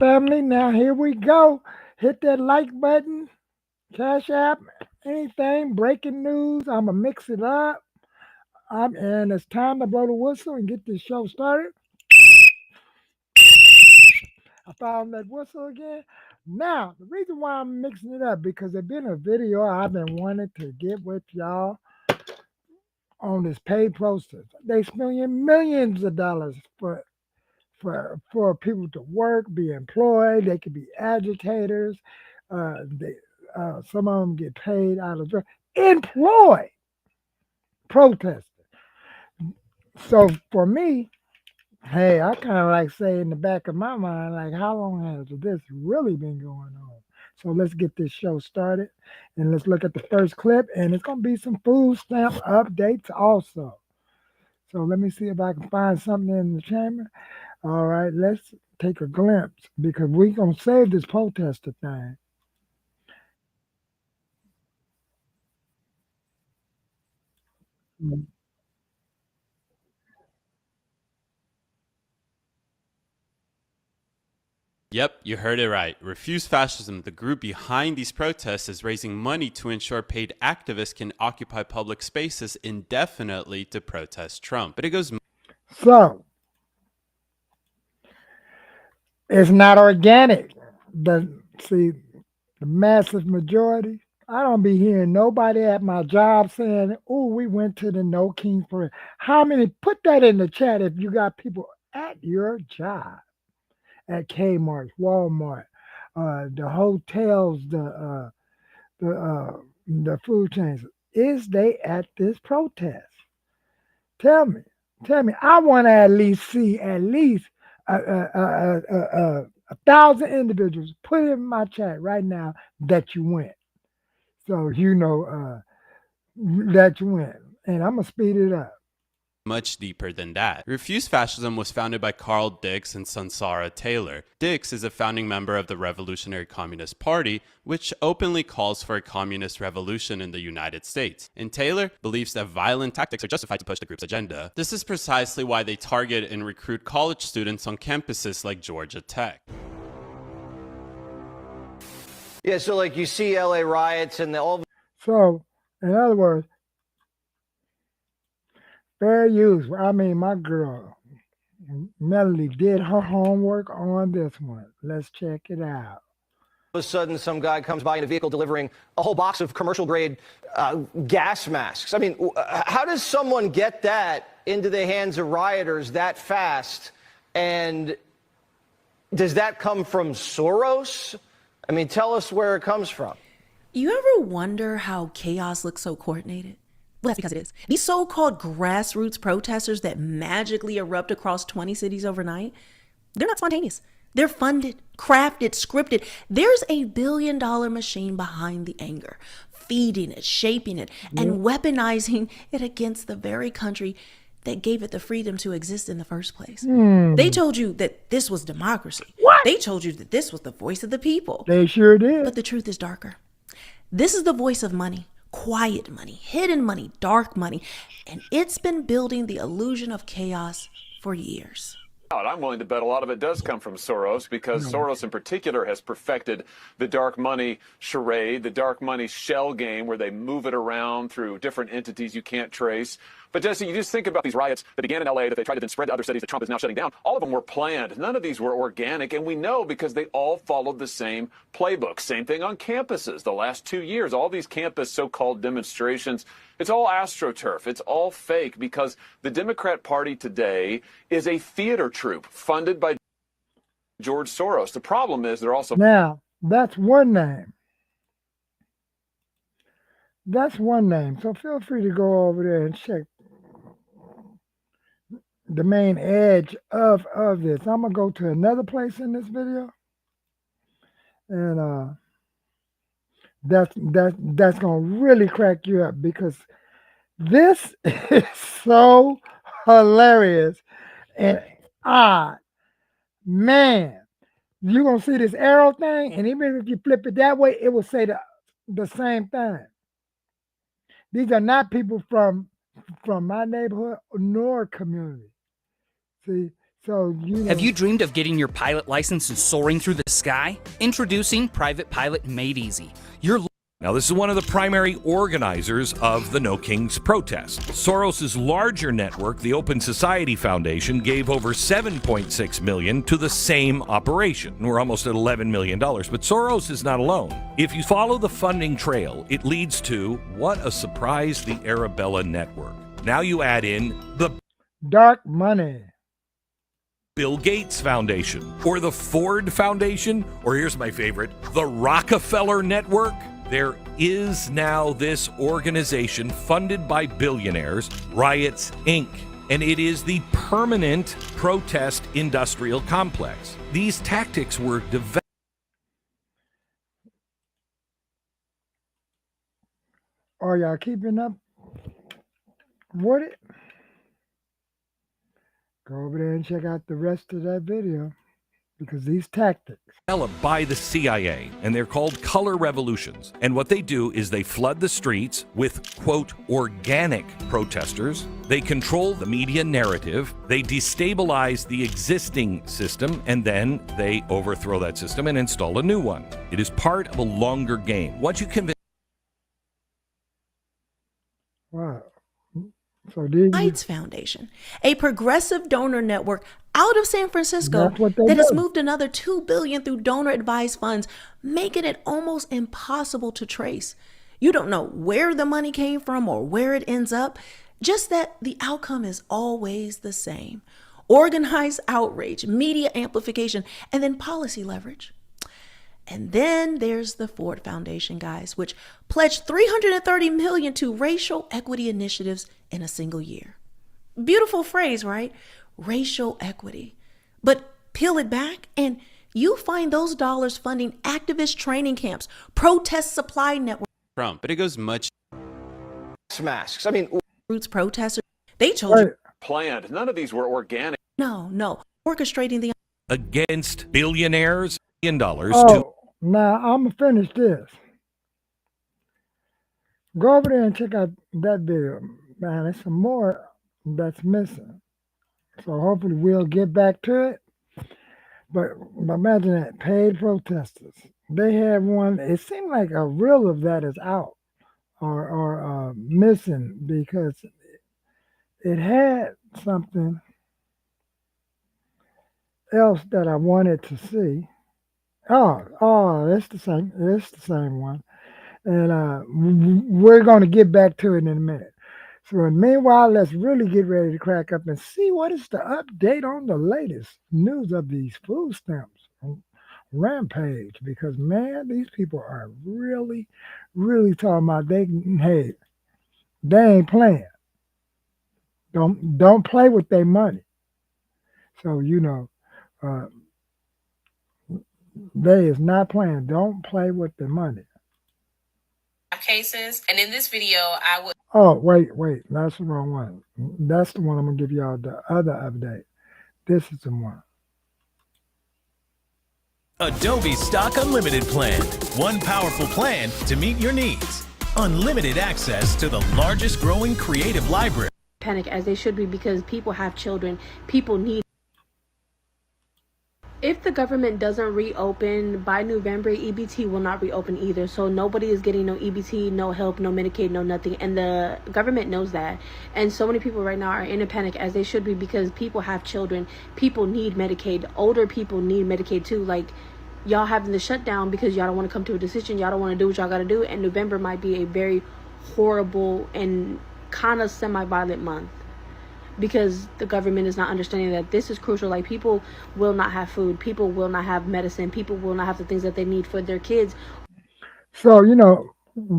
family. Now here we go. Hit that like button, Cash App, anything, breaking news. I'ma mix it up. And it's time to blow the whistle and get this show started. I found that whistle again. Now, the reason why I'm mixing it up because there's been a video I've been wanting to get with y'all on this paid posters. They spending millions of dollars for people to work, be employed. They could be agitators. They some of them get paid out of employed protesters. So for me, hey, I kind of like say in the back of my mind, like, how long has this really been going on? So let's get this show started and let's look at the first clip. And it's going to be some food stamp updates also. So let me see if I can find something in the chamber. All right, let's take a glimpse because we're going to save this protester thing. Mm. Yep, you heard it right. Refuse Fascism, the group behind these protests, is raising money to ensure paid activists can occupy public spaces indefinitely to protest Trump. But it goes So it's not organic. See, the massive majority. I don't be hearing nobody at my job saying, "Oh, we went to the No King Parade." How many? Put that in the chat if you got people at your job, at Kmart, Walmart, the hotels, the food chains. Is they at this protest? Tell me, tell me. I want to at least see at least a thousand individuals. Put it in my chat right now that you went, so you know that you went, and I'm gonna speed it up. much deeper than that. Refuse Fascism was founded by Carl Dix and Sansara Taylor. Dix is a founding member of the Revolutionary Communist Party, which openly calls for a communist revolution in the United States. And Taylor believes that violent tactics are justified to push the group's agenda. This is precisely why they target and recruit college students on campuses like Georgia Tech. Yeah, so like you see LA riots and all. So, in other words, fair use. I mean, my girl Melody did her homework on this one. Let's check it out. All of a sudden, some guy comes by in a vehicle delivering a whole box of commercial grade gas masks. I mean, how does someone get that into the hands of rioters that fast? And does that come from Soros? I mean, tell us where it comes from. You ever wonder how chaos looks so coordinated? Well, that's because it is. These so-called grassroots protesters that magically erupt across 20 cities overnight, they're not spontaneous. They're funded, crafted, scripted. There's a billion-dollar machine behind the anger, feeding it, shaping it, and weaponizing it against the very country that gave it the freedom to exist in the first place. They told you that this was democracy. What? They told you that this was the voice of the people. They sure did. But the truth is darker. This is the voice of money, quiet money, hidden money, dark money, and it's been building the illusion of chaos for years. I'm willing to bet a lot of it does come from Soros because Soros in particular has perfected the dark money charade, the dark money shell game where they move it around through different entities you can't trace. But Jesse, you just think about these riots that began in LA that they tried to then spread to other cities that Trump is now shutting down. All of them were planned. None of these were organic. And we know because they all followed the same playbook. Same thing on campuses. The last 2 years, all these campus so-called demonstrations, it's all astroturf. It's all fake because the Democrat Party today is a theater troupe funded by George Soros. The problem is they're also... Now, that's one name. That's one name. So feel free to go over there and check the main edge of this. I'm gonna go to another place in this video, and that's gonna really crack you up because this is so hilarious and odd. Man, you're gonna see this arrow thing, and even if you flip it that way, it will say the same thing. These are not people from my neighborhood nor community. See, So Have you dreamed of getting your pilot license and soaring through the sky? Introducing Private Pilot Made Easy. Now, this is one of the primary organizers of the No Kings protest. Soros's larger network, the Open Society Foundation, gave over $7.6 million to the same operation. We're almost at $11 million, but Soros is not alone. If you follow the funding trail, it leads to, what a surprise, the Arabella Network. Now you add in the dark money, Bill Gates Foundation, or the Ford Foundation, or here's my favorite, the Rockefeller Network. There is now this organization funded by billionaires, Riots Inc., and it is the permanent protest industrial complex. These tactics were developed. Are y'all keeping up? What it? Go over there and check out the rest of that video, because these tactics Developed by the CIA, and they're called color revolutions. And what they do is they flood the streets with, quote, organic protesters. They control the media narrative. They destabilize the existing system, and then they overthrow that system and install a new one. It is part of a longer game. Once you convince. Wow. So did you? Lights Foundation, a progressive donor network out of San Francisco That's what they that has do. moved another $2 billion through donor advised funds, making it almost impossible to trace. You don't know where the money came from or where it ends up, just that the outcome is always the same: organized outrage, media amplification, and then policy leverage. And then there's the Ford Foundation, guys, which pledged $330 million to racial equity initiatives in a single year. Beautiful phrase, right? Racial equity. But peel it back and you find those dollars funding activist training camps, protest supply networks, Trump, but it goes much Masks. I mean, roots protesters. They chose Wait, Planned. None of these were organic. no, orchestrating the Against billionaires, $1 billion to oh, now I'm gonna finish this. Go over there and check out that video. Man, there's some more that's missing. So hopefully we'll get back to it. But imagine that, paid protesters. They had one. It seemed like a reel of that is out or missing, because it had something else that I wanted to see. Oh, it's the same. It's the same one, and we're going to get back to it in a minute. So meanwhile, let's really get ready to crack up and see what is the update on the latest news of these food stamps rampage. Because man, these people are really, really talking about they ain't playing. Don't play with their money. So they is not playing. Don't play with the money. Cases, and in this video I would Oh, wait, that's the wrong one. That's the one I'm gonna give y'all the other update. This is the one. Adobe Stock Unlimited plan. One powerful plan to meet your needs. Unlimited access to the largest growing creative library. Panic as they should be, because people have children. People need. If the government doesn't reopen by November, EBT will not reopen either. So nobody is getting no EBT, no help, no Medicaid, no nothing. And the government knows that. And so many people right now are in a panic, as they should be, because people have children. People need Medicaid. Older people need Medicaid too. Like, y'all having the shutdown because y'all don't want to come to a decision. Y'all don't want to do what y'all got to do. And November might be a very horrible and kind of semi-violent month, because the government is not understanding that this is crucial. Like, people will not have food, people will not have medicine, people will not have the things that they need for their kids. So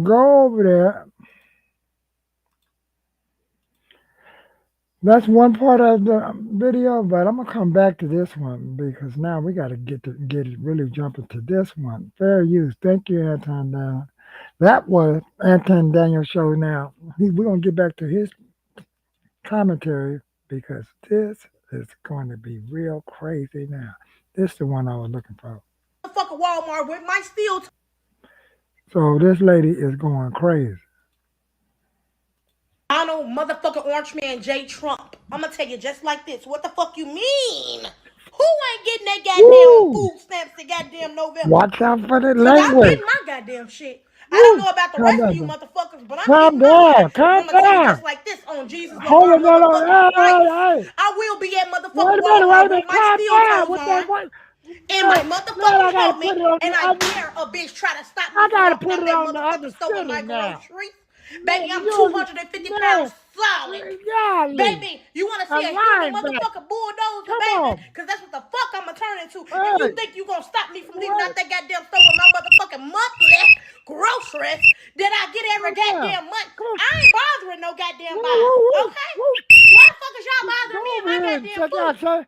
go over there. That's one part of the video, but I'm gonna come back to this one, because now we got to get it really jumping to this one. Fair use. Thank you, Anton Daniel. That was Anton Daniel show. Now we're gonna get back to his commentary, because this is going to be real crazy now. This is the one I was looking for. Fuck a Walmart with my steel. So this lady is going crazy. I don't Donald motherfucking Orange Man J. Trump. I'm gonna tell you just like this. What the fuck you mean? Who ain't getting that goddamn Woo! food stamps in goddamn November? Watch out for the Cause I'm language. getting my goddamn shit. I don't know about the Calm rest of you down. motherfuckers, but I'm Calm getting mine. down. Calm I'm gonna tell you down. just like this on Jesus Hold Lamar on, no, no. motherfucking Christ. Hey. I will be at Wait motherfucking a minute, Walmart with my calm steel down. toes With on that one. and my Man, I motherfucking gotta put helmet, it on and the I other. dare a bitch try to stop me I from gotta walking put out it that on the other motherfucking store with my city now. groceries. Baby, I'm You 250 man, pounds solid. golly. Baby, you want to see a human linebacker. motherfucking bulldozer, Come baby? on. Because that's what the fuck I'm going to turn into. Hey. If you think you going to stop me from leaving out that goddamn store with my motherfucking monthly groceries that I get every goddamn month, I ain't bothering no goddamn body, okay? Why the fuck is y'all bothering me in my goddamn food?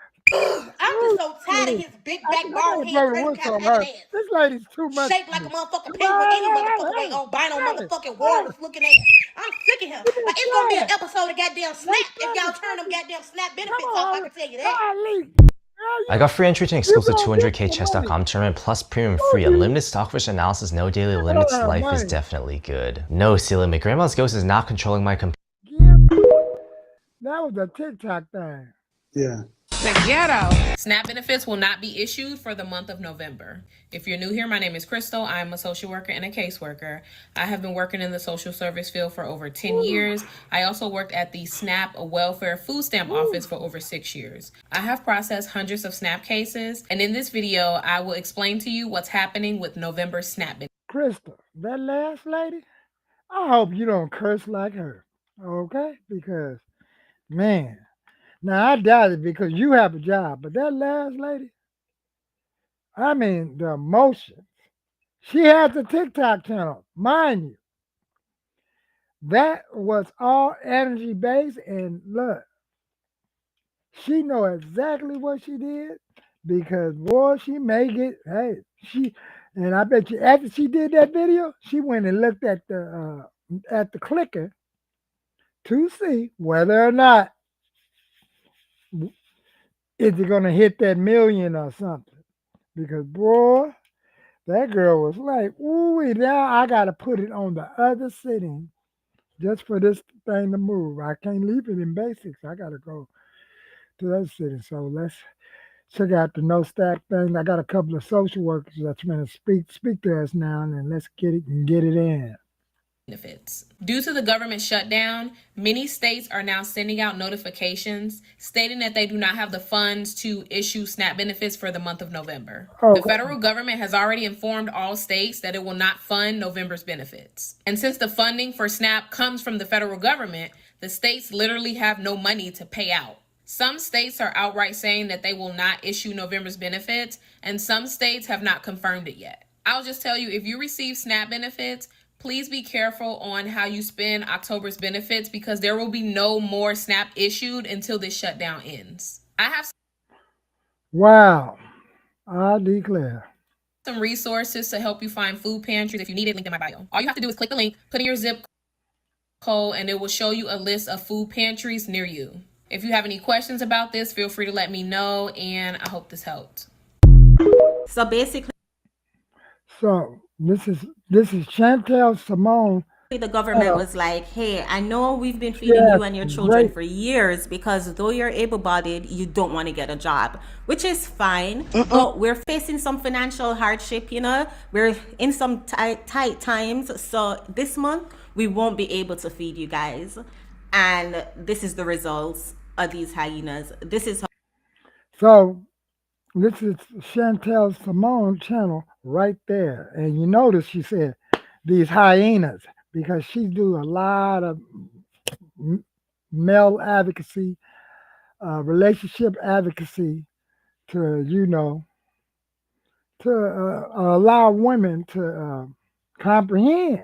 I'm just so tired of his big back, bald head, crazy cat having ass. This lady's too much. Shaped like a motherfucking penguin, any motherfucking way, albino motherfucking walrus looking ass. I'm sick of him. Like, it's gonna be an episode of goddamn Snap if y'all turn them goddamn Snap benefits off, I can tell you that. I got free entry to an exclusive 200k chess.com tournament plus premium free. Unlimited stock fish analysis, no daily limits. Life is definitely good. No, silly. My grandma's ghost is not controlling my computer. That was a TikTok thing. Yeah. The ghetto. SNAP benefits will not be issued for the month of November. If you're new here, my name is Crystal. I'm a social worker and a caseworker. I have been working in the social service field for over 10 years. I also worked at the SNAP Welfare Food Stamp Office for over 6 years. I have processed hundreds of SNAP cases, and in this video, I will explain to you what's happening with November SNAP benefits. Crystal, that last lady, I hope you don't curse like her, okay? Because, man, now I doubt it because you have a job, but that last lady, I mean, the emotions. She has a TikTok channel, mind you. That was all energy based, and look, she know exactly what she did because boy, she make it. Hey, and I bet you after she did that video, she went and looked at the clicker to see whether or not is it gonna hit that million or something. Because boy, that girl was like, ooh, now I gotta put it on the other sitting just for this thing to move. I can't leave it in basics. I gotta go to that city. So let's check out the no stack thing. I got a couple of social workers that's gonna speak to us now, and let's get it in. Benefits. Due to the government shutdown, many states are now sending out notifications stating that they do not have the funds to issue SNAP benefits for the month of November. Okay. The federal government has already informed all states that it will not fund November's benefits. And since the funding for SNAP comes from the federal government, the states literally have no money to pay out. Some states are outright saying that they will not issue November's benefits, and some states have not confirmed it yet. I'll just tell you, if you receive SNAP benefits, please be careful on how you spend October's benefits because there will be no more SNAP issued until this shutdown ends. I have Wow, I declare some resources to help you find food pantries if you need it, linked in my bio. All you have to do is click the link, put in your zip code, and it will show you a list of food pantries near you. If you have any questions about this, feel free to let me know, and I hope this helped. So basically, this is Chantel Simone. the government was like, hey, I know we've been feeding you and your children for years because though you're able-bodied, you don't want to get a job, which is fine. But we're facing some financial hardship, you know, we're in some tight times. So this month we won't be able to feed you guys. And this is the results of these hyenas. This is So this is Chantel Simone channel right there. And you notice she said these hyenas because she do a lot of male advocacy, relationship advocacy to, you know, to allow women to comprehend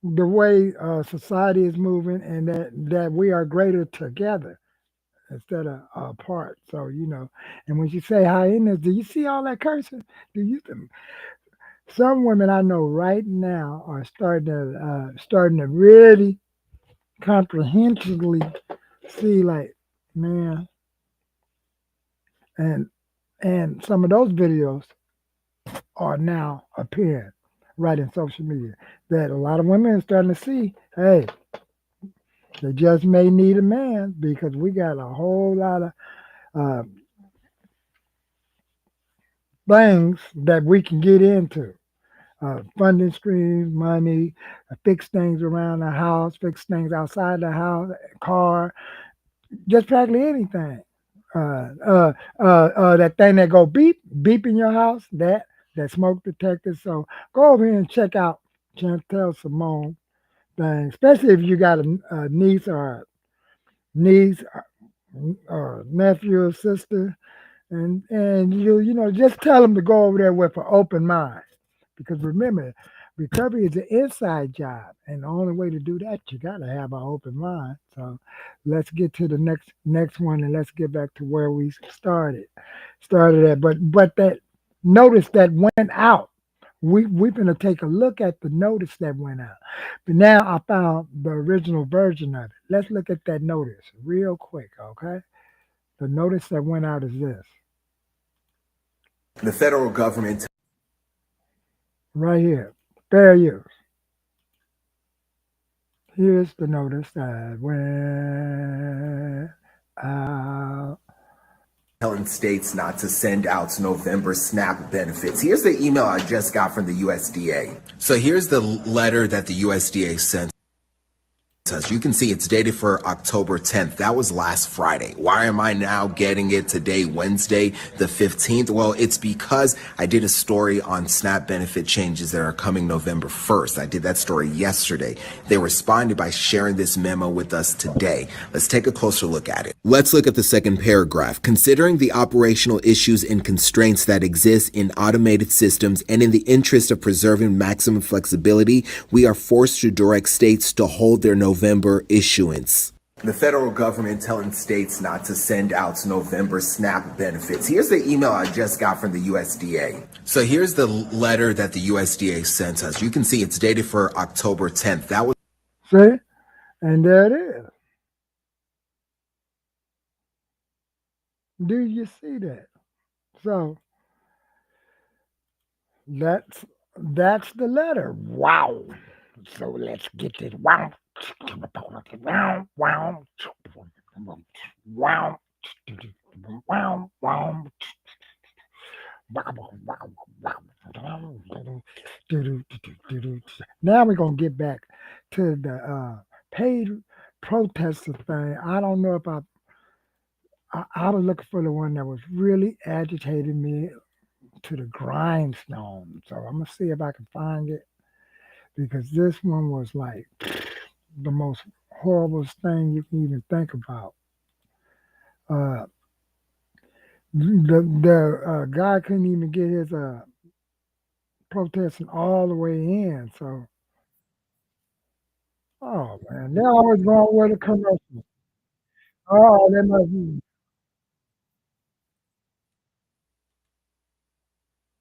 the way society is moving and that we are greater together instead of apart. So, you know, and when you say hyenas, do you see all that cursing? Some women I know right now are starting to really comprehensively see, like, man, and some of those videos are now appearing right in social media that a lot of women are starting to see, hey, They just may need a man because we got a whole lot of things that we can get into. Funding streams, money, fix things around the house, fix things outside the house, car, just practically anything. That thing that go beep in your house, that smoke detector. So go over here and check out Chantel Simone thing, especially if you got a niece or nephew or sister, and you know just tell them to go over there with an open mind. Because remember, recovery is an inside job, and the only way to do that, you gotta have an open mind. So, let's get to the next one, and let's get back to where we started at. But that notice that went out. We're gonna take a look at the notice that went out. But now I found the original version of it. Let's look at that notice real quick, okay? The notice that went out is this. The federal government. Right here, fair use. Here's the notice that went out. Telling states not to send out November SNAP benefits. Here's the email I just got from the USDA. So here's the letter that the USDA sent us. You can see it's dated for October 10th. That was last Friday. Why am I now getting it today, Wednesday, the 15th? Well, it's because I did a story on SNAP benefit changes that are coming November 1st. I did that story yesterday. They responded by sharing this memo with us today. Let's take a closer look at it. Let's look at the second paragraph. Considering the operational issues and constraints that exist in automated systems and in the interest of preserving maximum flexibility, we are forced to direct states to hold their November issuance. The federal government telling states not to send out November SNAP benefits. Here's the email I just got from the USDA. So here's the letter that the USDA sent us. You can see it's dated for October 10th. That was. See? And there it is. Do you see that? So that's the letter. Wow. So let's get this. Wow. Wow. Wow. Wow. Wow. Wow. Now we're gonna get back to the paid protester thing. I don't know if I was looking for the one that was really agitating me to the grindstone. So I'm gonna see if I can find it, because this one was like the most horrible thing you can even think about. The guy couldn't even get his protesting all the way in. So, oh man, they're always going with a commercial. Oh, they must be.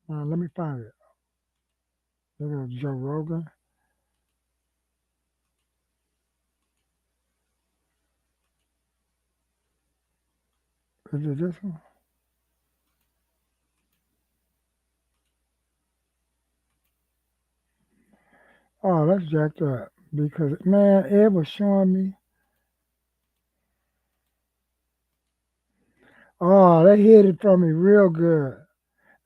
Let me find it. Look at Joe Rogan. Is it this one? Oh, that's jacked up. Because, man, it was showing me. Oh, they hit it for me real good.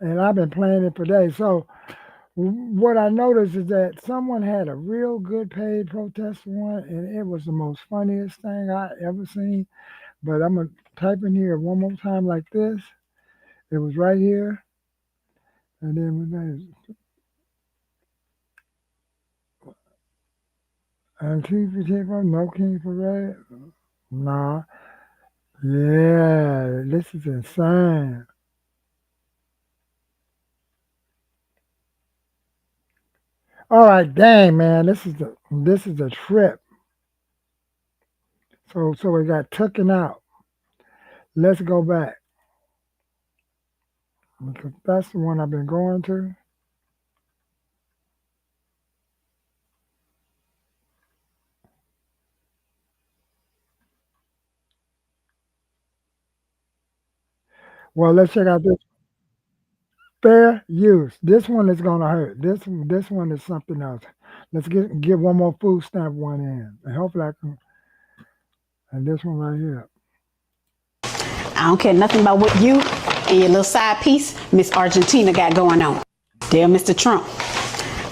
And I've been playing it for days. So, what I noticed is that someone had a real good paid protest one, and it was the most funniest thing I ever seen. But I'm going to type in here one more time like this. It was right here. And then Antifa, no King Parade. Nah. Yeah, this is insane. All right, dang man, this is a trip. So we got taken out. Let's go back, because that's the one I've been going to. Well, let's check out this. Fair use. This one is gonna hurt. This one is something else. Let's get one more food stamp one in, and hopefully I can And this one right here. I don't care nothing about what you and your little side piece, Miss Argentina, got going on. Dear Mr. Trump,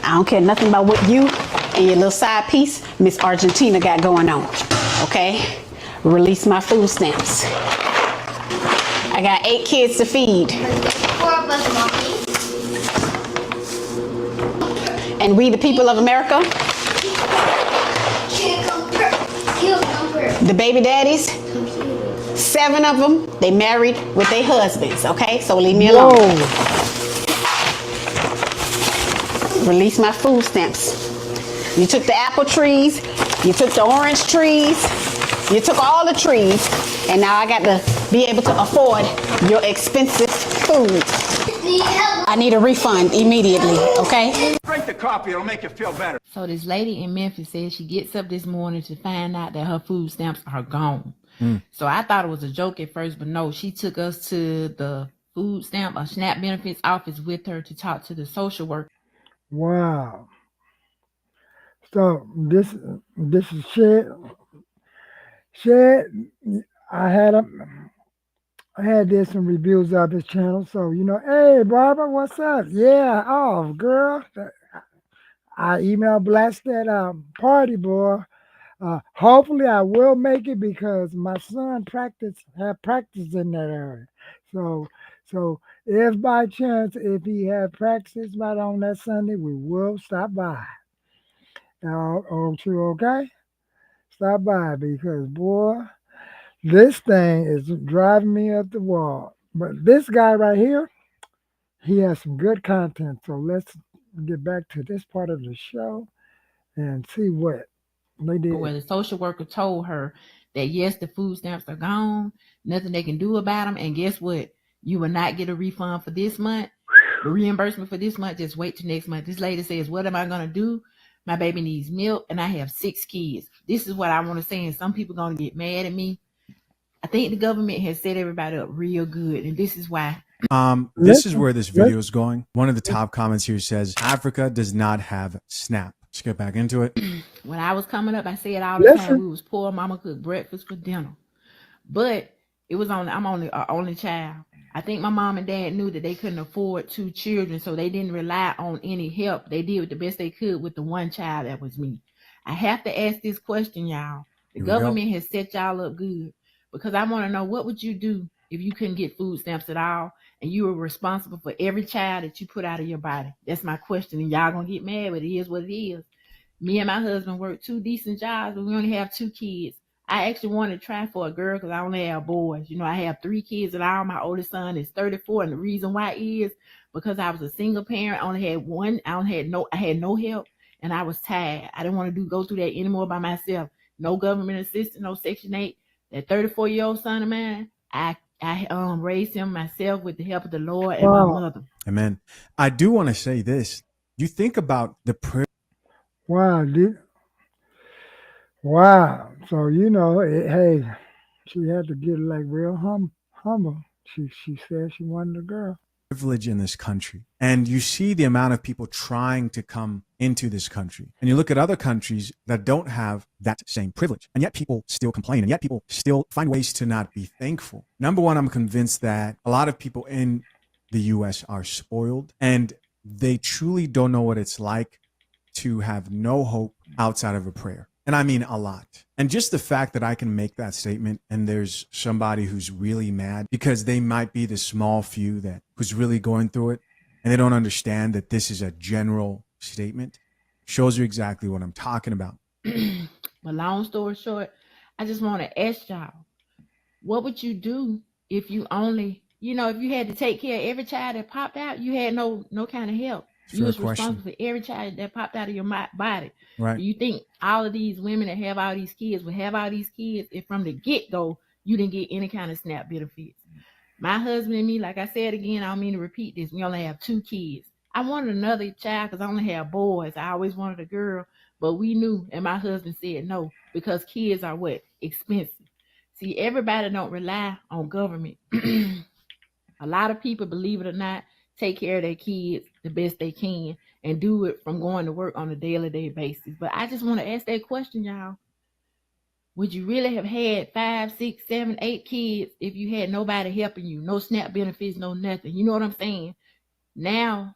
I don't care nothing about what you and your little side piece, Miss Argentina, got going on. Okay? Release my food stamps. I got 8 kids to feed. 4 of us, Mommy. And we, the people of America, the baby daddies, 7 of them, they married with their husbands, okay? So leave me alone. Release my food stamps. You took the apple trees, you took the orange trees, you took all the trees, and now I got to be able to afford your expensive food. I need a refund immediately, okay? Drink the coffee, it'll make you feel better. So this lady in Memphis says she gets up this morning to find out that her food stamps are gone. So I thought it was a joke at first, but no, she took us to the food stamp or SNAP benefits office with her to talk to the social worker. Wow. So this is Shed. Shed, I did some reviews of his channel. So, hey, Barbara, what's up? Yeah, oh, girl. I email blast that party, boy. Hopefully I will make it because my son have practice in that area. So if by chance, if he had practice right on that Sunday, we will stop by. Okay? Stop by because, boy, this thing is driving me up the wall. But this guy right here, he has some good content. So let's get back to this part of the show and see what they did. Where the social worker told her that yes, the food stamps are gone, nothing they can do about them, and guess what? You will not get a refund for this month. The reimbursement for this month, just wait till next month. This lady says, what am I going to do? My baby needs milk, and I have 6 kids. This is what I want to say, and some people are going to get mad at me. I think the government has set everybody up real good, and this is why. This is where this video is going. One of the top comments here says, Africa does not have SNAP. Let's get back into it. When I was coming up, I said all the time we was poor. Mama cooked breakfast for dinner. But it was I'm only an only child. I think my mom and dad knew that they couldn't afford 2 children, so they didn't rely on any help. They did the best they could with the one child that was me. I have to ask this question, y'all. The government has set y'all up good because I want to know, what would you do if you couldn't get food stamps at all and you were responsible for every child that you put out of your body? That's my question, and y'all gonna get mad, but it is what it is. Me and my husband work 2 decent jobs, but we only have 2 kids. I actually wanted to try for a girl because I only have boys. I have 3 kids and all. My oldest son is 34, and the reason why is because I was a single parent. I only had one. I had no help, and I was tired. I didn't want to go through that anymore by myself. No government assistance, no Section 8. That 34-year-old son of mine, I raised him myself with the help of the Lord and my mother. Amen. I do want to say this. You think about the prayer. Wow, dude. Wow. So, hey, she had to get real humble. She said she wanted a girl. Privilege in this country. And you see the amount of people trying to come into this country. And you look at other countries that don't have that same privilege. And yet people still complain. And yet people still find ways to not be thankful. Number one, I'm convinced that a lot of people in the U.S. are spoiled. And they truly don't know what it's like to have no hope outside of a prayer. And I mean a lot. And just the fact that I can make that statement and there's somebody who's really mad because they might be the small few who's really going through it and they don't understand that this is a general statement shows you exactly what I'm talking about. But long story short, I just want to ask y'all, what would you do if you only, if you had to take care of every child that popped out, you had no kind of help? You was responsible for every child that popped out of your body. Right. Do you think all of these women that have all these kids would have all these kids if from the get-go you didn't get any kind of SNAP benefits? My husband and me, like I said again, I don't mean to repeat this, we only have 2 kids. I wanted another child because I only have boys. I always wanted a girl, but we knew, and my husband said no, because kids are what? Expensive. See, everybody don't rely on government. A lot of people, believe it or not, take care of their kids the best they can and do it from going to work on a daily basis. But I just want to ask that question, y'all. would you really have had 5, 6, 7, 8 kids if you had nobody helping you? No SNAP benefits, no nothing. You know what I'm saying? Now,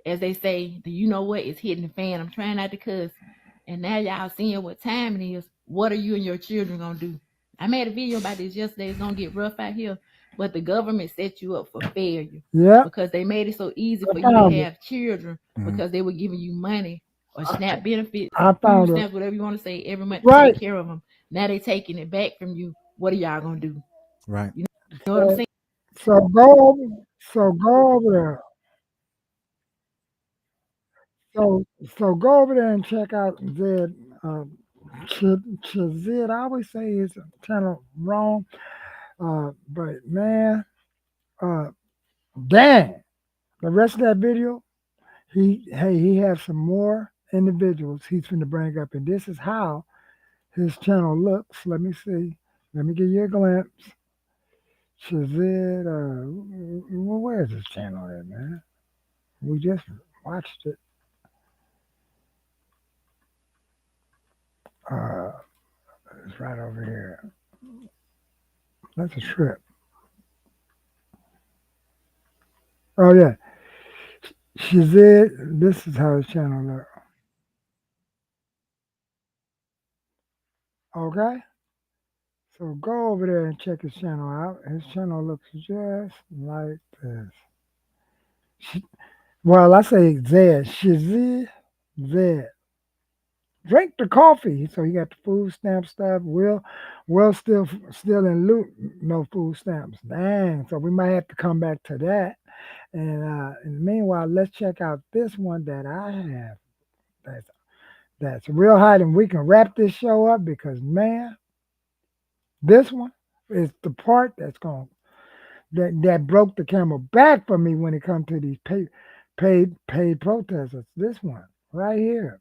as they say, the you know what is hitting the fan. I'm trying not to cuss. And now y'all seeing what time it is. What are you and your children gonna do? I made a video about this yesterday. It's gonna get rough out here. But the government set you up for failure. Yeah. Because they made it so easy for you found to it. have children because they were giving you money or SNAP benefits, I found food it. stamps, whatever you want to say, every month to Right. take care of them. Now they taking it back from you. What are y'all gonna do? Right. You know what I'm saying? So go over there. So go over there and check out Zed. Zed. I always say his channel wrong, but man, dang, the rest of that video, he has some more individuals he's going to bring up, and this is how his channel looks. Let me see. Let me give you a glimpse. Shazid, where's his channel at, man? We just watched it. It's right over here. That's a trip. Oh yeah, Shazid. This is how his channel looks. Okay. So go over there and check his channel out. His channel looks just like this. Well, I say Zed. Shazid Zed. Drink the coffee. So he got the food stamp stuff. Will still in loot, no food stamps. Dang. So we might have to come back to that. And meanwhile, let's check out this one that I have. That's real hot, and we can wrap this show up because man, this one is the part that broke the camel back for me when it comes to these paid protesters. This one right here.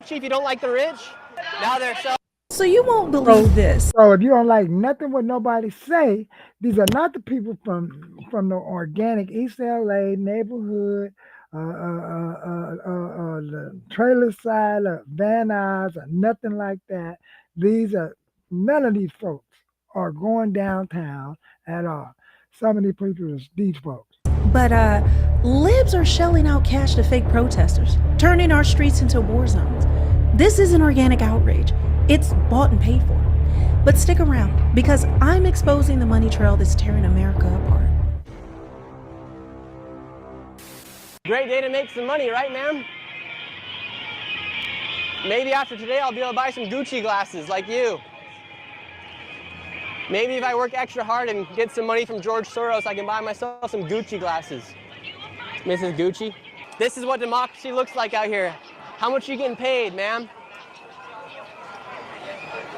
Chief, you don't like the rich? Now they're So you won't believe this. So if you don't like nothing what nobody say, these are not the people from the organic East LA neighborhood, the trailer side, Van Nuys, or nothing like that. None of these folks are going downtown at all. Some of these people is these folks. But libs are shelling out cash to fake protesters, turning our streets into war zones. This isn't organic outrage. It's bought and paid for. But stick around, because I'm exposing the money trail that's tearing America apart. Great day to make some money, right, ma'am? Maybe after today I'll be able to buy some Gucci glasses like you. Maybe if I work extra hard and get some money from George Soros, I can buy myself some Gucci glasses. Mrs. Gucci. This is what democracy looks like out here. How much are you getting paid, ma'am?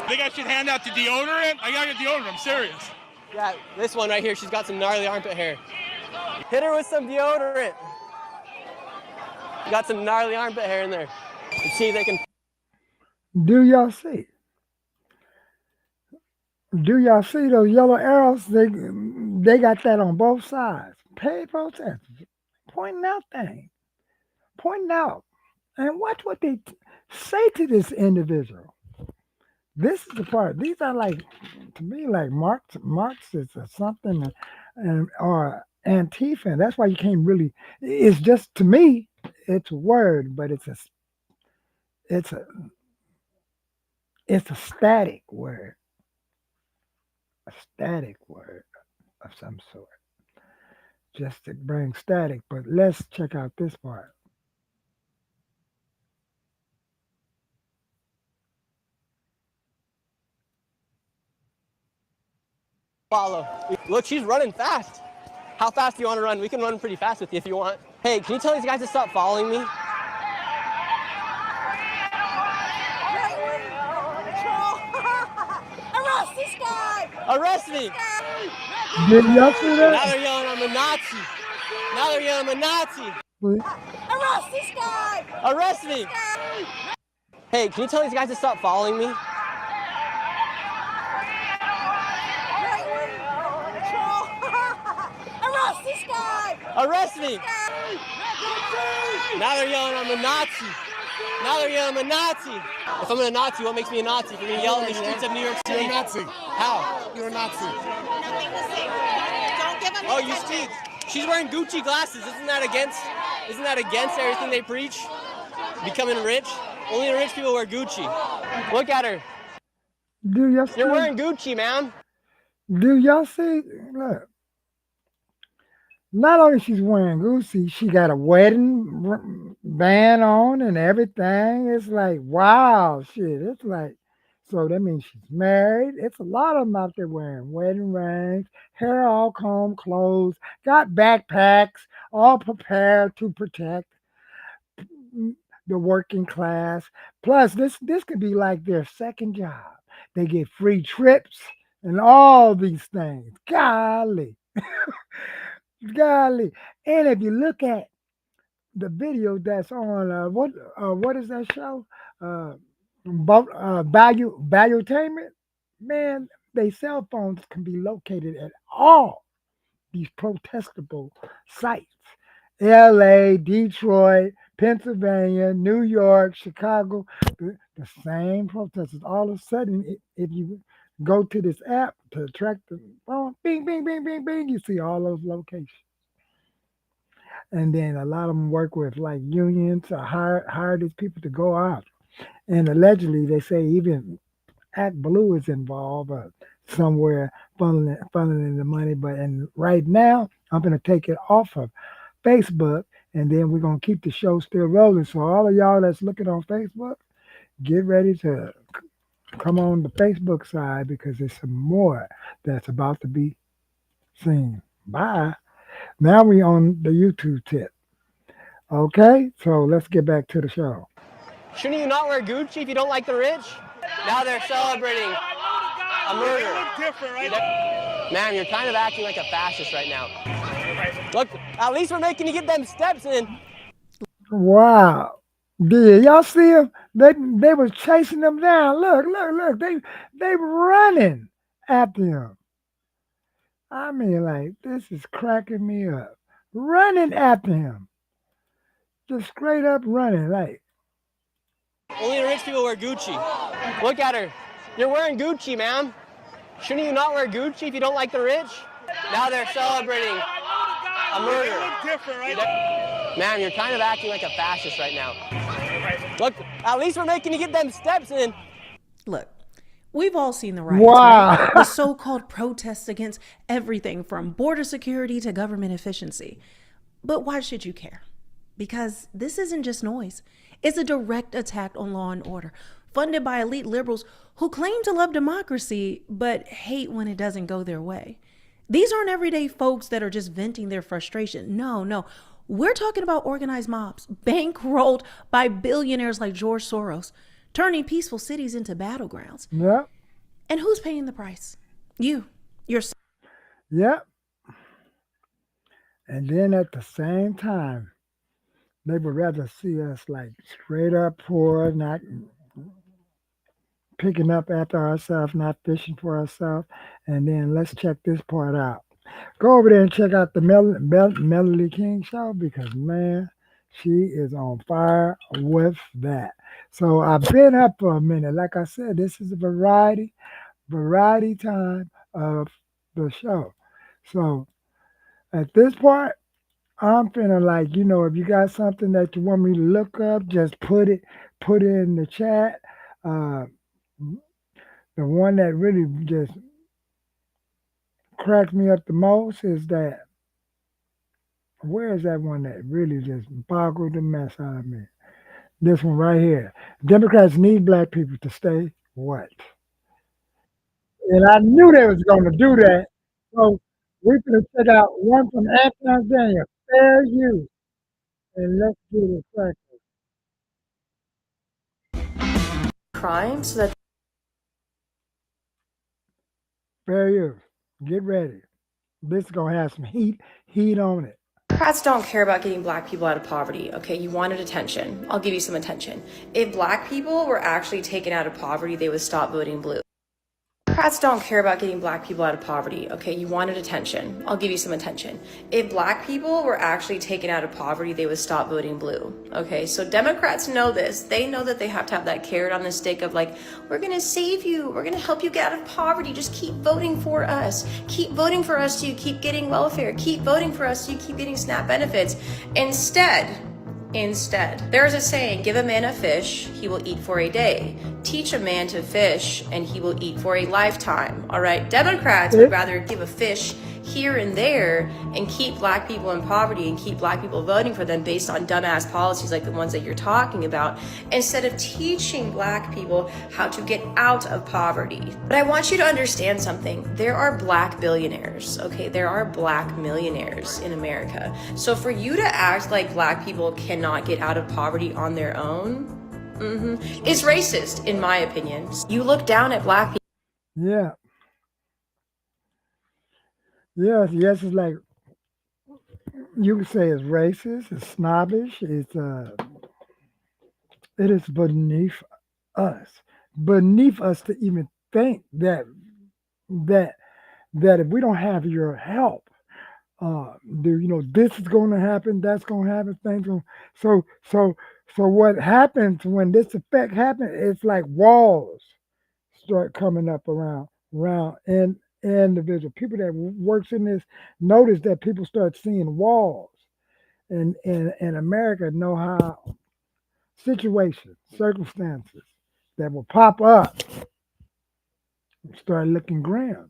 Think I should hand out the deodorant? I gotta get deodorant, I'm serious. Yeah, this one right here, she's got some gnarly armpit hair. Hit her with some deodorant. Got some gnarly armpit hair in there. Let's see if they can. Do y'all see? Do y'all see those yellow arrows? They got that on both sides. Paid protesters pointing out things, pointing out, and watch what they say to this individual. This is the part. These are like, to me, like Marxists or something, or Antifa. That's why you can't really. It's just, to me, it's a word, but it's a static word. A static word of some sort, just to bring static. But let's check out this part. Follow. Look, she's running fast. How fast do you want to run? We can run pretty fast with you if you want. Hey, can you tell these guys to stop following me? Arrest this guy! Arrest me! Did y'all see that? Now they're yelling I'm a Nazi. Now they're yelling I'm a Nazi. Arrest this guy! Arrest me! Hey, can you tell these guys to stop following me? Arrest this guy! Arrest me! Now they're yelling I'm a Nazi. Now they're yelling, I'm a Nazi. If I'm a Nazi, what makes me a Nazi? For me to yell in the streets of New York City. You're a Nazi. How? You're a Nazi. Don't give him Oh, you see, she's wearing Gucci glasses. Isn't that against everything they preach? Becoming rich? Only the rich people wear Gucci. Look at her. Do y'all see? You're wearing Gucci, man. Do y'all see? Look. Not only she's wearing Gucci, she got a wedding band on and everything. It's like, wow, shit. It's like, so that means she's married. It's a lot of them out there wearing wedding rings, hair all combed, clothes, got backpacks, all prepared to protect the working class. Plus, this could be like their second job. They get free trips and all these things. Golly. Golly. And if you look at the video that's on what is that show? Valuetainment, man, they cell phones can be located at all these protestable sites. LA, Detroit, Pennsylvania, New York, Chicago, the same protesters. All of a sudden, if you go to this app to track the phone, bing, bing, bing, bing, bing, you see all those locations. And then a lot of them work with like unions to hire these people to go out. And allegedly, they say even Act Blue is involved somewhere funneling the money. But right now, I'm going to take it off of Facebook, and then we're going to keep the show still rolling. So all of y'all that's looking on Facebook, get ready to come on the Facebook side because there's some more that's about to be seen. Bye. Now we on the YouTube tip. Okay, so let's get back to the show. Shouldn't you not wear Gucci if you don't like the rich? Now they're celebrating a murder. They look different, right? Man, you're kind of acting like a fascist right now. Look, at least we're making you get them steps in. Wow. Did y'all see them? They was chasing them down. Look. They were running after him. I mean, like, this is cracking me up. Running after him. Just straight up running, like. Only the rich people wear Gucci. Look at her. You're wearing Gucci, man. Shouldn't you not wear Gucci if you don't like the rich? Now they're celebrating a murder. They look different, right? Man, you're kind of acting like a fascist right now. Look, at least we're making you get them steps in. Look, we've all seen the riots, wow. Right? The so-called protests against everything from border security to government efficiency. But why should you care? Because this isn't just noise. It's a direct attack on law and order, funded by elite liberals who claim to love democracy, but hate when it doesn't go their way. These aren't everyday folks that are just venting their frustration. No. We're talking about organized mobs, bankrolled by billionaires like George Soros, turning peaceful cities into battlegrounds. Yep. And who's paying the price? You. Yourself. Yep. And then at the same time, they would rather see us like straight up poor, not picking up after ourselves, not fishing for ourselves. And then let's check this part out. Go over there and check out the Melody King show because, man, she is on fire with that. So I've been up for a minute. Like I said, this is a variety time of the show. So at this part, I'm feeling like, if you got something that you want me to look up, just put it in the chat. The one that really just cracks me up the most is that, where is that one that really just boggled the mess out of me? This one right here. Democrats need black people to stay what? And I knew they was going to do that. So we're going to check out one from Anthony Daniel, Fair Use. And let's get it practice. Crime so that Fair use. Get ready. This is going to have some heat on it. Democrats don't care about getting black people out of poverty. Okay, you wanted attention. I'll give you some attention. If black people were actually taken out of poverty, they would stop voting blue. Democrats don't care about getting black people out of poverty, okay? You wanted attention. I'll give you some attention. If black people were actually taken out of poverty, they would stop voting blue, okay? So Democrats know this. They know that they have to have that carrot on the stick of like, we're gonna save you. We're gonna help you get out of poverty. Just keep voting for us. Keep voting for us so you keep getting welfare. Keep voting for us so you keep getting SNAP benefits. Instead, there is a saying, give a man a fish, he will eat for a day. Teach a man to fish, and he will eat for a lifetime. All right, Democrats would rather give a fish here and there and keep black people in poverty and keep black people voting for them based on dumbass policies like the ones that you're talking about, instead of teaching black people how to get out of poverty. But I want you to understand something. There are black billionaires, okay? There are black millionaires in America. So for you to act like black people cannot get out of poverty on their own, is racist, in my opinion. You look down at black people. Yeah. Yes, it's like you can say it's racist, it's snobbish, it is beneath us to even think that if we don't have your help, this is going to happen, that's going to happen, things going. So what happens when this effect happens? It's like walls start coming up around and individual people that works in this notice that people start seeing walls and America know how circumstances that will pop up start looking grim,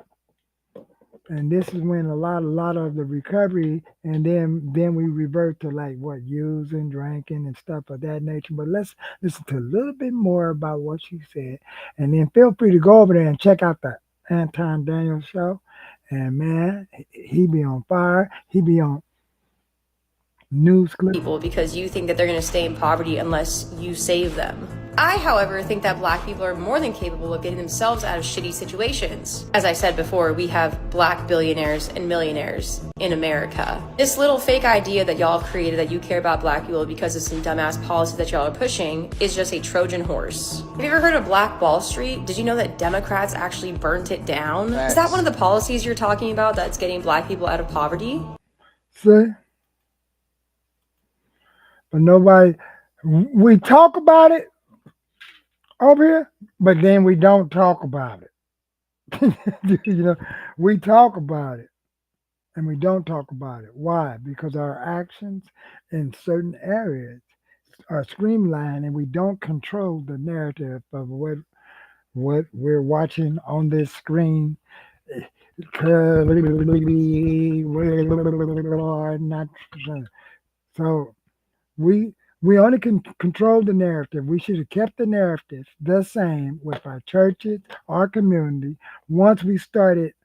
and this is when a lot of the recovery, and then we revert to like what using, drinking, and stuff of that nature. But let's listen to a little bit more about what she said, and then feel free to go over there and check out the Anton Daniels show. And man, he be on fire. He be on news clips. People because you think that they're going to stay in poverty unless you save them. I, however, think that black people are more than capable of getting themselves out of shitty situations. As I said before, we have black billionaires and millionaires in America. This little fake idea that y'all have created that you care about black people because of some dumbass policies that y'all are pushing is just a Trojan horse. Have you ever heard of Black Wall Street? Did you know that Democrats actually burnt it down? Is that one of the policies you're talking about that's getting black people out of poverty? See? But nobody, we talk about it over here, but then we don't talk about it. We talk about it and we don't talk about it. Why? Because our actions in certain areas are streamlined and we don't control the narrative of what we're watching on this screen. So we only can control the narrative. We should have kept the narrative the same with our churches, our community. Once we started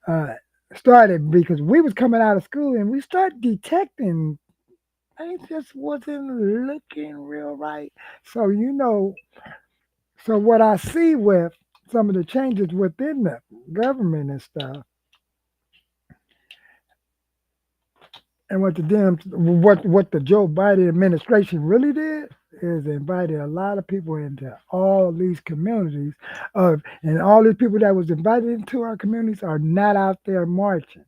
because we was coming out of school and we started detecting things just wasn't looking real right. So so what I see with some of the changes within the government and stuff, and what the Joe Biden administration really did is invited a lot of people into all these communities, and all these people that was invited into our communities are not out there marching.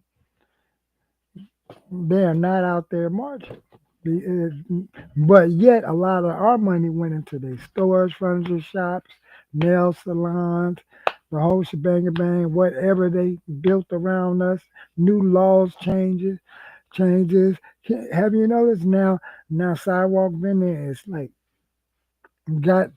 They are not out there marching. But yet a lot of our money went into these stores, furniture shops, nail salons, the whole shebang bang, whatever they built around us, new laws changes. Have you noticed now sidewalk vending is like got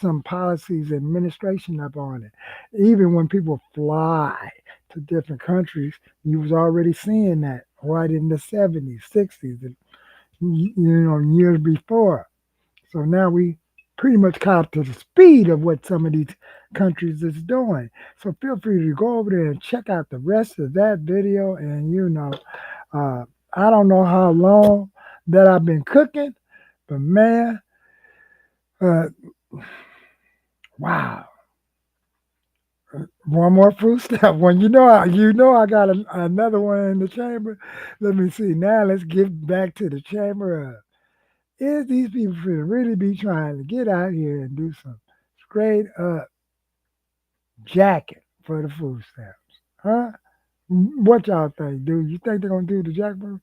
some policies administration up on it. Even when people fly to different countries, you was already seeing that right in the 70s, 60s, and years before. So now we pretty much caught up to the speed of what some of these countries is doing. So feel free to go over there and check out the rest of that video. And I don't know how long that I've been cooking, but man, wow. One more fruit step. When I got another one in the chamber. Let me see. Now let's get back to the chamber. Is these people really be trying to get out here and do some straight up jacking? for the food stamps? Huh? What y'all think? Do you think they're gonna do the jackboot?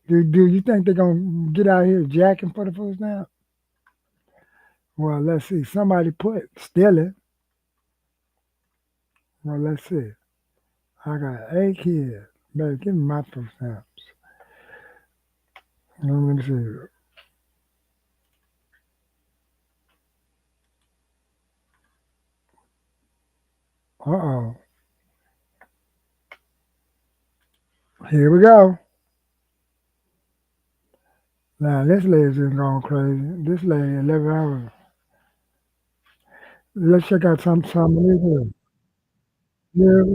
Do you think they're gonna get out here jacking for the food stamp? Well, let's see. Somebody put stealing. Well, let's see. I got 8 kids. Baby, give me my food stamps. Let me see. Uh-oh. Here we go. Now, this lady's just going crazy. This lady, 11 hours. Let's check out some of these here.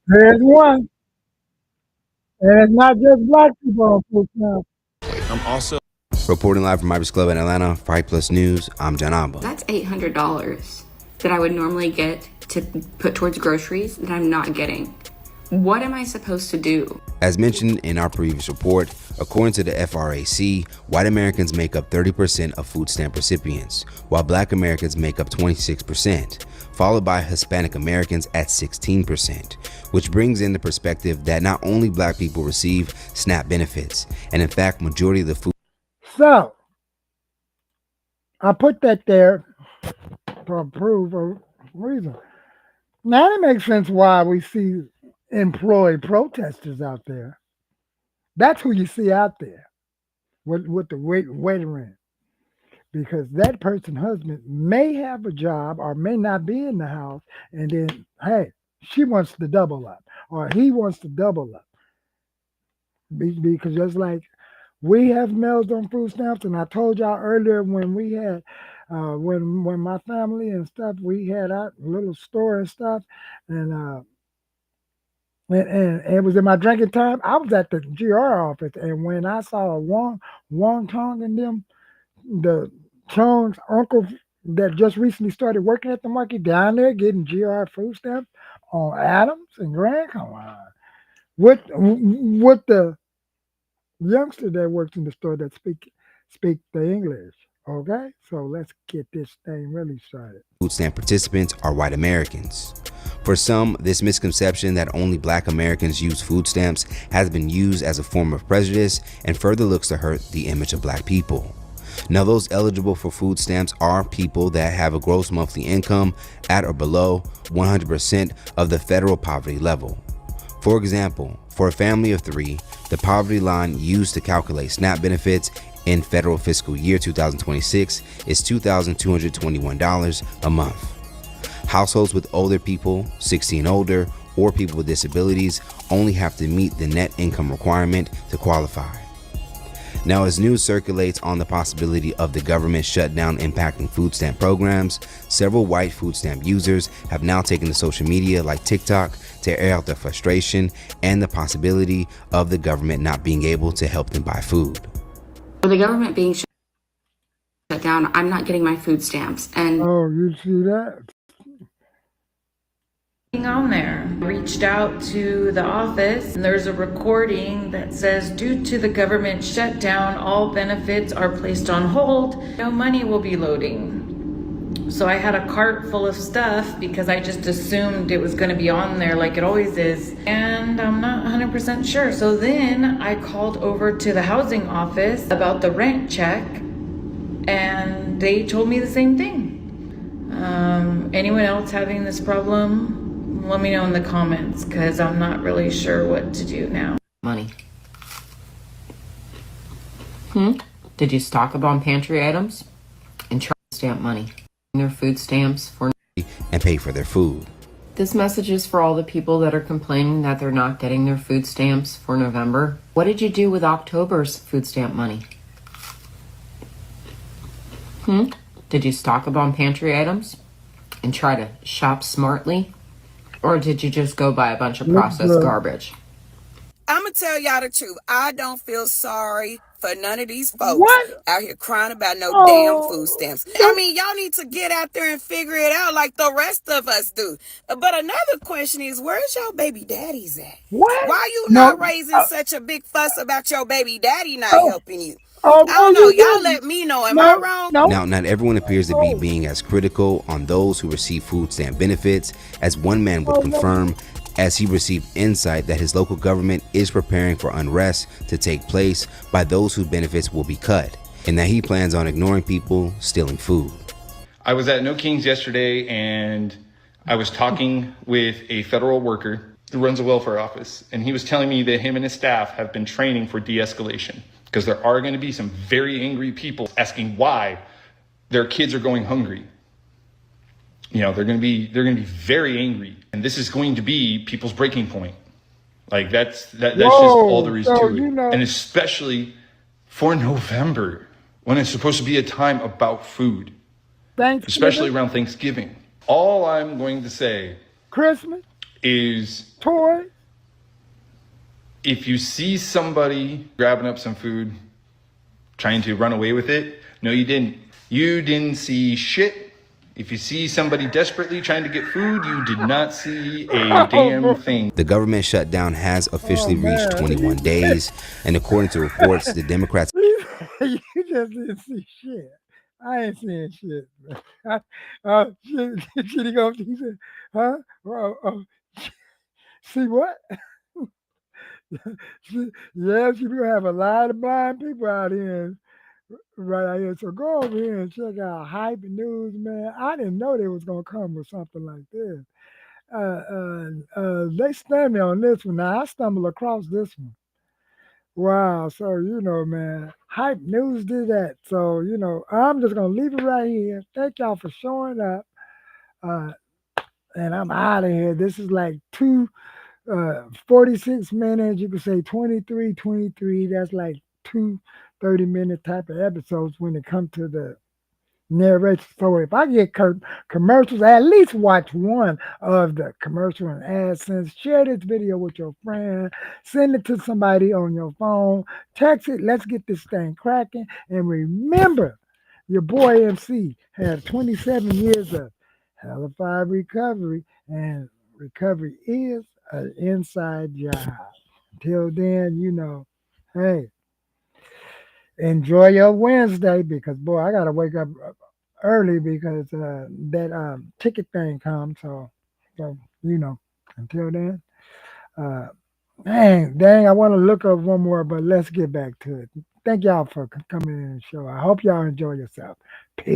There's one. And it's not just black people on food stamps. I'm also reporting live from Ibis Club in Atlanta for Hype Plus News. I'm John Abba. That's $800 that I would normally get to put towards groceries that I'm not getting. What am I supposed to do? As mentioned in our previous report, according to the FRAC, white Americans make up 30% of food stamp recipients, while black Americans make up 26%, followed by Hispanic Americans at 16%, which brings in the perspective that not only black people receive SNAP benefits, and in fact, majority of the food. So, I put that there to prove a reason. Now it makes sense why we see employed protesters out there. That's who you see out there with the waiting room. Because that person's husband may have a job or may not be in the house, and then, hey, she wants to double up or he wants to double up. Because just like we have males on food stamps, and I told y'all earlier when we had when my family and stuff, we had our little store and stuff, and it was in my drinking time. I was at the GR office, and when I saw Wong Tong and them, the Chong's uncle that just recently started working at the market down there getting GR food stamps on Adams and Grand, come on, with the youngster that works in the store that speak the English. Okay, so let's get this thing really started. Food stamp participants are white Americans. For some, this misconception that only black Americans use food stamps has been used as a form of prejudice and further looks to hurt the image of black people. Now, those eligible for food stamps are people that have a gross monthly income at or below 100% of the federal poverty level. For example, for a family of 3, the poverty line used to calculate SNAP benefits in federal fiscal year 2026 is $2,221 a month. Households with older people, 60 and older, or people with disabilities only have to meet the net income requirement to qualify. Now, as news circulates on the possibility of the government shutdown impacting food stamp programs, several white food stamp users have now taken to social media like TikTok to air out their frustration and the possibility of the government not being able to help them buy food. For the government being shut down, I'm not getting my food stamps. And oh, you see that? On there, reached out to the office, and there's a recording that says, due to the government shutdown, all benefits are placed on hold. No money will be loading. So I had a cart full of stuff because I just assumed it was going to be on there like it always is, and I'm not 100% sure. So then I called over to the housing office about the rent check, and they told me the same thing. Anyone else having this problem? Let me know in the comments, because I'm not really sure what to do now. Money. Did you stock up on pantry items? And try to stamp money. Their food stamps for and pay for their food. This message is for all the people that are complaining that they're not getting their food stamps for November. What did you do with October's food stamp money? Did you stock up on pantry items and try to shop smartly? Or did you just go buy a bunch of processed garbage? I'm going to tell y'all the truth. I don't feel sorry for for none of these folks What? out here crying about no Oh, damn food stamps. I mean, y'all need to get out there and figure it out like the rest of us do. But another question is, where's your baby daddies at? what? Why you No. not raising such a big fuss about your baby daddy not Oh, helping you? oh, I don't no, know. you Y'all didn't. let me know. Am No, I wrong? no. Now, not everyone appears to be being as critical on those who receive food stamp benefits as one man would confirm as he received insight that his local government is preparing for unrest to take place by those whose benefits will be cut, and that he plans on ignoring people stealing food. I was at No Kings yesterday, and I was talking with a federal worker who runs a welfare office, and he was telling me that him and his staff have been training for de-escalation because there are going to be some very angry people asking why their kids are going hungry. You know, they're going to be very angry, and this is going to be people's breaking point. Like that's just all there is to it, and especially for November when it's supposed to be a time about food, especially around Thanksgiving. All I'm going to say, Christmas is toy. If you see somebody grabbing up some food, trying to run away with it, no, you didn't. You didn't see shit. If you see somebody desperately trying to get food, you did not see a damn thing. The government shutdown has officially reached 21 days, and according to reports, the Democrats... You just didn't see shit. I ain't seeing shit. Shit, he said, huh? See what? Yes, you do have a lot of blind people out here. Right out here. So go over here and check out Hype News, man. I didn't know they was gonna come with something like this. They stunned me on this one. Now I stumbled across this one. Wow. So man, Hype News did that. So I'm just gonna leave it right here. Thank y'all for showing up. And I'm out of here. This is like 46 minutes. You could say 23. That's like 2 30-minute type of episodes when it comes to the narration. So if I get commercials, at least watch one of the commercial and AdSense. Share this video with your friend. Send it to somebody on your phone. Text it. Let's get this thing cracking. And remember, your boy MC had 27 years of hellified recovery, and recovery is an inside job. Until then, hey, enjoy your Wednesday, because boy, I gotta wake up early because that ticket thing comes. So until then, dang, I want to look up one more, but let's get back to it. Thank y'all for coming in the show. I hope y'all enjoy yourself. Peace.